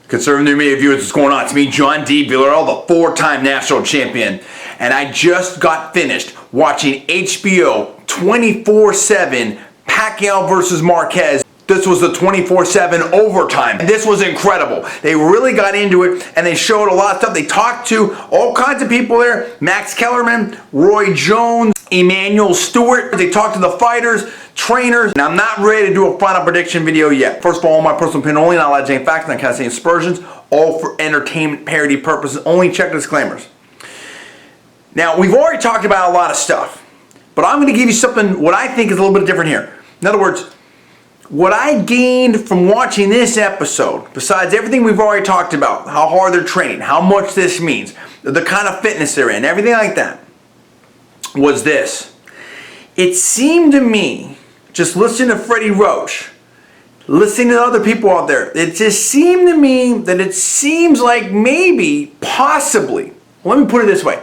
Conservative New Media viewers, what's going on? It's me, John D. Villarreal, the 4-time national champion. And I just got finished watching HBO 24/7 Pacquiao versus Marquez. This was the 24/7 overtime. This was incredible. They really got into it and they showed a lot of stuff. They talked to all kinds of people there. Max Kellerman, Roy Jones, Emmanuel Stewart. They talked to the fighters, trainers. And I'm not ready to do a final prediction video yet. First of all my personal opinion only, not alleged any facts, not casting aspersions, all for entertainment parody purposes. Only check disclaimers. Now, we've already talked about a lot of stuff, but I'm going to give you something what I think is a little bit different here. In other words, what I gained from watching this episode, besides everything we've already talked about, how hard they're training, how much this means, the kind of fitness they're in, everything like that, was this. It seemed to me, just listening to Freddie Roach, listening to other people out there, it just seemed to me that it seems like maybe, possibly, let me put it this way.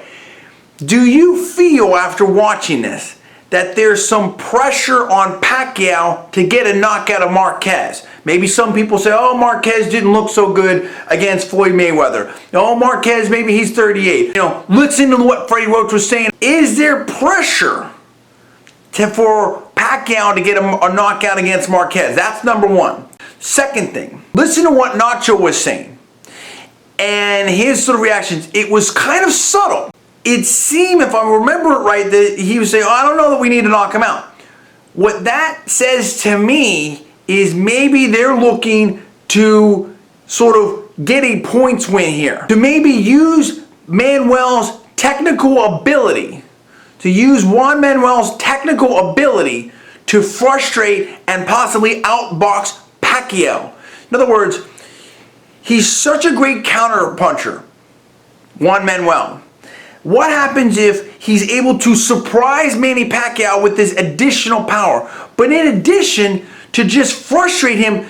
Do you feel after watching this that there's some pressure on Pacquiao to get a knockout of Marquez? Maybe some people say, oh, Marquez didn't look so good against Floyd Mayweather. Oh, Marquez, maybe he's 38. You know, listen to what Freddie Roach was saying. Is there pressure for Pacquiao to get a knockout against Marquez? That's number one. Second thing, listen to what Nacho was saying and his sort of reactions. It was kind of subtle. It seemed, if I remember it right, that he was saying, oh, I don't know that we need to knock him out. What that says to me is maybe they're looking to sort of get a points win here. To maybe use Manuel's technical ability, to use Juan Manuel's technical ability to frustrate and possibly outbox Pacquiao. In other words, he's such a great counter-puncher, Juan Manuel. What happens if he's able to surprise Manny Pacquiao with this additional power, but in addition to just frustrate him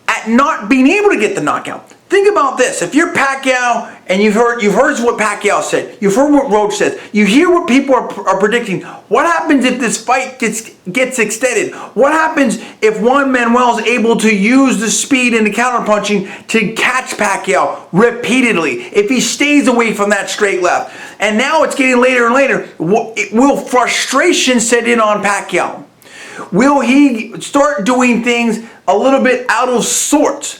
at not being able to get the knockout? Think about this. If you're Pacquiao and you've heard what Pacquiao said, you've heard what Roach says, you hear what people are predicting. What happens if this fight gets extended? What happens if Juan Manuel's able to use the speed and the counterpunching to catch Pacquiao repeatedly? If he stays away from that straight left. And now it's getting later and later. Will frustration set in on Pacquiao? Will he start doing things a little bit out of sorts?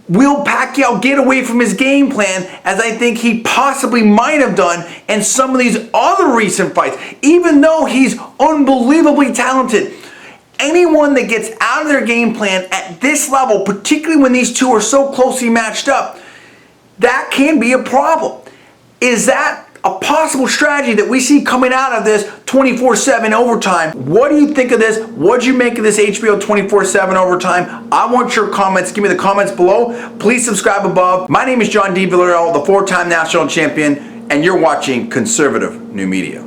Will Pacquiao get away from his game plan, as I think he possibly might have done in some of these other recent fights, even though he's unbelievably talented? Anyone that gets out of their game plan at this level, particularly when these two are so closely matched up, that can be a problem. Is that a possible strategy that we see coming out of this 24/7 overtime? What do you think of this? What did you make of this HBO 24/7 overtime? I want your comments. Give me the comments below. Please subscribe above. My name is John D. Villarreal, the 4-time national champion, and you're watching Conservative New Media.